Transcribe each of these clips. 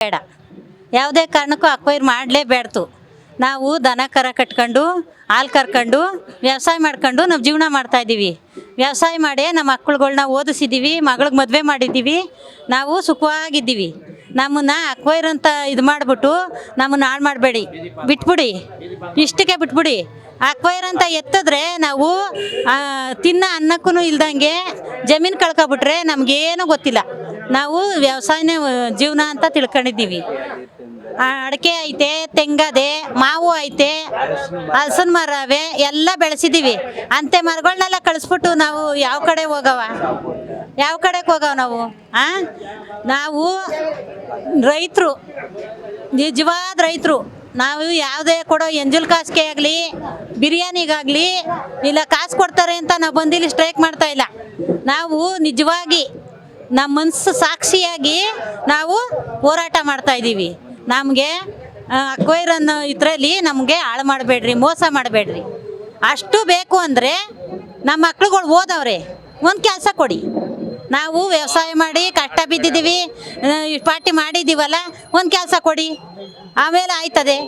ಬೇಡ, ಯಾವುದೇ ಕಾರಣಕ್ಕೂ ಅಕ್ವೈರ್ ಮಾಡಲೇಬೇಡ್ತು. ನಾವು ದನ ಕರ ಕಟ್ಕೊಂಡು ಹಾಲು ಕರ್ಕೊಂಡು ವ್ಯವಸಾಯ ಮಾಡ್ಕೊಂಡು ನಾವು ಜೀವನ ಮಾಡ್ತಾಯಿದ್ದೀವಿ. ವ್ಯವಸಾಯ ಮಾಡಿ ನಮ್ಮ ಮಕ್ಕಳುಗಳ್ನ ಓದಿಸಿದ್ದೀವಿ, ಮಗಳಿಗೆ ಮದುವೆ ಮಾಡಿದ್ದೀವಿ, ನಾವು ಸುಖವಾಗಿದ್ದೀವಿ. ನಮ್ಮನ್ನು ಅಕ್ವೈರ್ ಅಂತ ಇದು ಮಾಡಿಬಿಟ್ಟು ನಮ್ಮನ್ನು ಹಾಳು ಮಾಡಬೇಡಿ, ಬಿಟ್ಬಿಡಿ, ಇಷ್ಟಕ್ಕೆ ಬಿಟ್ಬಿಡಿ. ಅಕ್ವೈರ್ ಅಂತ ಎತ್ತಿದ್ರೆ ನಾವು ತಿನ್ನೋ ಅನ್ನಕ್ಕೂ ಇಲ್ದಂಗೆ ಜಮೀನು ಕಳ್ಕೊಬಿಟ್ರೆ ನಮಗೇನು ಗೊತ್ತಿಲ್ಲ. ನಾವು ವ್ಯವಸಾಯನೇ ಜೀವನ ಅಂತ ತಿಳ್ಕೊಂಡಿದ್ದೀವಿ. ಅಡಿಕೆ ಐತೆ, ತೆಂಗದೆ, ಮಾವು ಐತೆ, ಹಲಸಿನ ಮರ ಅವೆ, ಎಲ್ಲ ಬೆಳೆಸಿದ್ದೀವಿ. ಅಂತೆ ಮರಗಳನ್ನೆಲ್ಲ ಕಳಿಸ್ಬಿಟ್ಟು ನಾವು ಯಾವ ಕಡೆ ಹೋಗವ, ಯಾವ ಕಡೆಗೆ ಹೋಗವ ನಾವು? ನಾವು ರೈತರು, ನಿಜವಾದ ರೈತರು. ನಾವು ಯಾವುದೇ ಕೊಡೋ ಎಂಜಲ್ ಕಾಸಿಗೆ ಆಗಲಿ, ಬಿರಿಯಾನಿಗಾಗಲಿ ಇಲ್ಲ ಕಾಸು ಕೊಡ್ತಾರೆ ಅಂತ ನಾವು ಬಂದಿಲ್ಲಿ ಸ್ಟ್ರೈಕ್ ಮಾಡ್ತಾ ಇಲ್ಲ. ನಾವು ನಿಜವಾಗಿ ನಮ್ಮ ಮನಸ್ಸು ಸಾಕ್ಷಿಯಾಗಿ ನಾವು ಹೋರಾಟ ಮಾಡ್ತಾಯಿದ್ದೀವಿ. ನಮಗೆ ಅಕ್ವೈರ್ ಅನ್ನೋ ಇದರಲ್ಲಿ ನಮಗೆ ಹಾಳು ಮಾಡಬೇಡ್ರಿ, ಮೋಸ ಮಾಡಬೇಡ್ರಿ. ಅಷ್ಟು ಬೇಕು ಅಂದರೆ ನಮ್ಮ ಮಕ್ಳುಗಳು ಓದವ್ರೆ, ಒಂದು ಕೆಲಸ ಕೊಡಿ. ನಾವು ವ್ಯವಸಾಯ ಮಾಡಿ ಕಷ್ಟ ಬಿದ್ದಿದ್ದೀವಿ, ಪಾರ್ಟಿ ಮಾಡಿದ್ದೀವಲ್ಲ, ಒಂದು ಕೆಲಸ ಕೊಡಿ, ಆಮೇಲೆ ಆಯ್ತದೆ.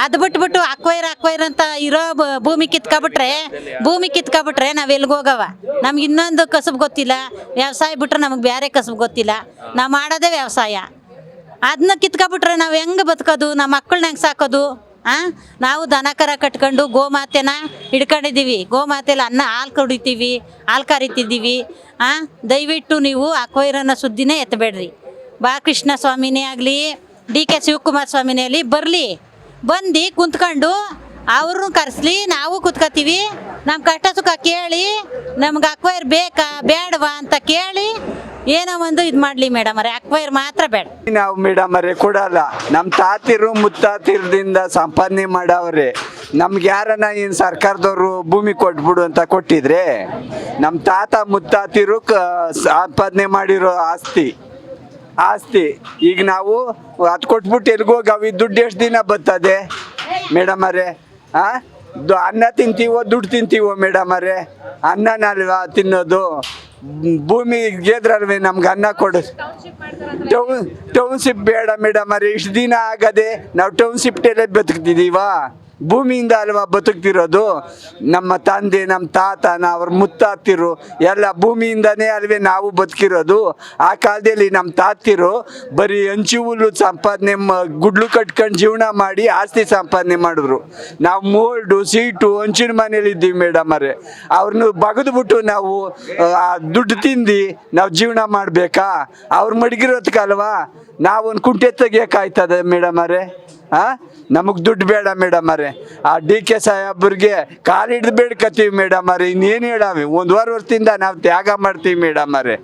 ಅದು ಬಿಟ್ಬಿಟ್ಟು ಅಕ್ವೈರ್ ಅಂತ ಇರೋ ಭೂಮಿ ಕಿತ್ಕೊಬಿಟ್ರೆ ನಾವು ಎಲ್ಲಿಗೆ ಹೋಗವ? ನಮ್ಗೆ ಇನ್ನೊಂದು ಕಸಬು ಗೊತ್ತಿಲ್ಲ. ವ್ಯವಸಾಯ ಬಿಟ್ರೆ ನಮಗೆ ಬೇರೆ ಕಸಬು ಗೊತ್ತಿಲ್ಲ. ನಾವು ಮಾಡೋದೇ ವ್ಯವಸಾಯ. ಅದನ್ನ ಕಿತ್ಕೊಬಿಟ್ರೆ ನಾವು ಹೆಂಗೆ ಬದುಕೋದು? ನಮ್ಮ ಮಕ್ಕಳನ್ನ ಹೆಂಗೆ ಸಾಕೋದು? ನಾವು ದನ ಕರ ಕಟ್ಕೊಂಡು ಗೋಮಾತೆನ ಹಿಡ್ಕೊಂಡಿದ್ದೀವಿ. ಗೋಮಾತೆಲಿ ಹಾಲು ಕುಡಿತೀವಿ, ಹಾಲು ಕರಿತಿದ್ದೀವಿ. ದಯವಿಟ್ಟು ನೀವು ಅಕ್ವೈರನ್ನ ಸುದ್ದಿನೇ ಎತ್ತಬೇಡ್ರಿ. ಬಾಲಕೃಷ್ಣ ಸ್ವಾಮಿನೇ ಆಗಲಿ, DK ಶಿವಕುಮಾರ ಸ್ವಾಮಿನೇ ಆಗಲಿ ಬಂದು ಕುಂತ್ಕೊಂಡು ಅವ್ರನ್ನೂ ಕರೆಸ್ಲಿ, ನಾವು ಕುತ್ಕೋತೀವಿ. ನಮ್ಮ ಕಷ್ಟ ಸುಖ ಕೇಳಿ, ನಮ್ಗೆ ಅಕ್ವೈರ್ ಬೇಕಾ ಬೇಡವಾ ಅಂತ ಕೇಳಿ ಏನೋ ಒಂದು ಇದು ಮಾಡಲಿ ಮೇಡಮ್ ಅವರೇ. ಅಕ್ವೈರ್ ಮಾತ್ರ ಬೇಡ. ನಾವು ಮೇಡಮ್ ಅವರೇ ಕೊಡಲ್ಲ. ನಮ್ಮ ತಾತಿರು ಮುತ್ತಾತಿರದಿಂದ ಸಂಪಾದನೆ ಮಾಡವ್ರೆ. ನಮ್ಗೆ ಯಾರನ್ನ ಏನು ಸರ್ಕಾರದವರು ಭೂಮಿ ಕೊಟ್ಬಿಡು ಅಂತ ಕೊಟ್ಟಿದ್ರೆ, ನಮ್ಮ ತಾತ ಮುತ್ತಾತಿರು ಸಂಪಾದನೆ ಮಾಡಿರೋ ಆಸ್ತಿ ಈಗ ನಾವು ಅದು ಕೊಟ್ಬಿಟ್ಟು ಎಲ್ಗೋಗವಿ? ದುಡ್ಡು ಎಷ್ಟು ದಿನ ಬರ್ತದೆ ಮೇಡಮ್ ಅವರೇ? ಅನ್ನ ತಿಂತೀವೋ ದುಡ್ಡು ತಿಂತೀವೋ ಮೇಡಮ್ ಅವರೇ? ಅನ್ನನಲ್ವಾ ತಿನ್ನೋದು? ಭೂಮಿ ಗೆದ್ರಲ್ವೇ ನಮ್ಗೆ ಅನ್ನ ಕೊಡು. ಟೌನ್ಶಿಪ್ ಬೇಡ ಮೇಡಮ್ ಅವರೇ. ಇಷ್ಟು ದಿನ ಆಗದೆ ನಾವು ಟೌನ್ಶಿಪ್ಟಲ್ಲೇ ಬದುಕ್ತಿದ್ದೀವಾ? ಭೂಮಿಯಿಂದ ಅಲ್ವಾ ಬದುಕ್ತಿರೋದು? ನಮ್ಮ ತಂದೆ, ನಮ್ಮ ತಾತನ, ಅವ್ರ ಮುತ್ತಾತಿರು ಎಲ್ಲ ಭೂಮಿಯಿಂದನೇ ಅಲ್ವೇ ನಾವು ಬದುಕಿರೋದು. ಆ ಕಾಲದಲ್ಲಿ ನಮ್ಮ ತಾತಿರು ಬರೀ ಹಂಚಿ ಹುಲ್ಲು ಸಂಪಾದನೆ ಗುಡ್ಲು ಕಟ್ಕೊಂಡು ಜೀವನ ಮಾಡಿ ಆಸ್ತಿ ಸಂಪಾದನೆ ಮಾಡಿದ್ರು. ನಾವು ಮೋಲ್ಡು ಸೀಟು ಹಂಚಿನ ಮನೇಲಿ ಇದ್ದೀವಿ ಮೇಡಮ್ ಅವರೇ. ಅವ್ರನ್ನ ಬಗದ್ಬಿಟ್ಟು ನಾವು ದುಡ್ಡು ತಿಂದು ನಾವು ಜೀವನ ಮಾಡಬೇಕಾ? ಅವ್ರು ಮಡಗಿರೋದಕ್ಕಲ್ವಾ ನಾವೊಂದು ಕುಂಟೆ ತೆಗಿಯೋಕ್ಕಾಯ್ತದೆ ಮೇಡಮ್ ಅವರೇ? ನಮಗೆ ದುಡ್ಡು ಬೇಡ ಮೇಡಮ್ ಅವರೇ. ಆ DK ಸಾಹೇಬ್ರಿಗೆ ಕಾಲಿಡ್ದು ಬೇಡ್ಕತ್ತೀವಿ ಮೇಡಮ್ ಅವರೇ. ಇನ್ನೇನು ಹೇಳಾವಿ? 1.5 ವರ್ಷದಿಂದ ನಾವು ತ್ಯಾಗ ಮಾಡ್ತೀವಿ ಮೇಡಮ್ ಅವರೇ.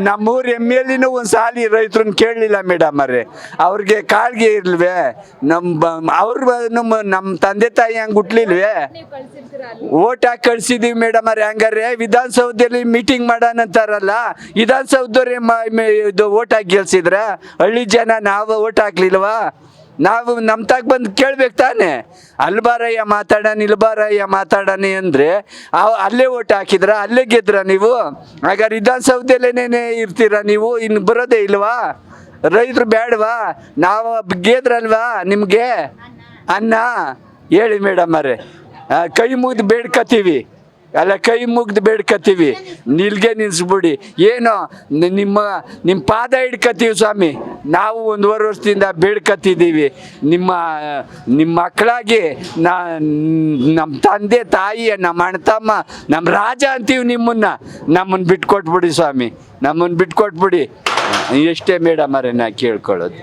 ನಮ್ಮೂರು MLA ಒಂದು ಸಾಲಿ ರೈತರನ್ನ ಕೇಳಲಿಲ್ಲ ಮೇಡಮ್ ಅವರೇ. ಅವ್ರಿಗೆ ಕಾಳ್ಗೆ ಇರ್ಲ್ವೇ? ನಮ್ಮ ತಂದೆ ತಾಯಿ ಹಂಗೆ ಹುಟ್ಲಿಲ್ವೇ? ಓಟ್ ಹಾಕಿ ಕಳ್ಸಿದೀವಿ ಮೇಡಮ್ ಅವರೇ. ಹಂಗಾರೆ ವಿಧಾನಸೌಧದಲ್ಲಿ ಮೀಟಿಂಗ್ ಮಾಡೋಣಂತಾರಲ್ಲ, ವಿಧಾನಸೌಧದವ್ರೆ ಇದು ಓಟ್ ಹಾಕಿ ಗೆಲ್ಸಿದ್ರ? ಹಳ್ಳಿ ಜನ ನಾವು ಓಟ್ ಹಾಕ್ಲಿಲ್ವಾ? ನಾವು ನಮ್ಮ ತಾಗ ಬಂದು ಕೇಳ್ಬೇಕು ತಾನೆ. ಅಲ್ಬಾರಯ್ಯ ಮಾತಾಡೋಣ ಅಂದರೆ ಅಲ್ಲೇ ಓಟ್ ಹಾಕಿದ್ರ? ಅಲ್ಲೇ ಗೆದ್ರ ನೀವು? ಹಾಗಾದ್ರೆ ವಿಧಾನಸೌಧದಲ್ಲೇನೇ ಇರ್ತೀರ ನೀವು? ಇನ್ನು ಬರೋದೇ ಇಲ್ವಾ? ರೈತರು ಬೇಡವಾ? ನಾವು ಗೆದ್ರಲ್ವಾ ನಿಮಗೆ ಅನ್ನ? ಹೇಳಿ ಮೇಡಮ್ ಅವರೇ. ಕೈ ಮುಗ್ದು ಬೇಡ್ಕತ್ತೀವಿ. ನಿಲ್ಗೆ ನಿಲ್ಸ್ಬಿಡಿ. ಏನೋ ನಿಮ್ಮ ಪಾದ ಹಿಡ್ಕತ್ತೀವಿ ಸ್ವಾಮಿ. ನಾವು 1.5 ವರ್ಷದಿಂದ ಬೇಡ್ಕತ್ತಿದ್ದೀವಿ. ನಿಮ್ಮ ಮಕ್ಕಳಾಗಿ ನಮ್ಮ ತಂದೆ ತಾಯಿ, ನಮ್ಮ ಅಣ್ಣ ತಮ್ಮ, ನಮ್ಮ ರಾಜ ಅಂತೀವಿ ನಮ್ಮನ್ನು ಬಿಟ್ಕೊಟ್ಬಿಡಿ ಸ್ವಾಮಿ, ನಮ್ಮನ್ನು ಬಿಟ್ಕೊಟ್ಬಿಡಿ. ಎಷ್ಟೇ ಮೇಡಮ್ ಅವರೇ ನಾ ಕೇಳ್ಕೊಳ್ಳೋದು.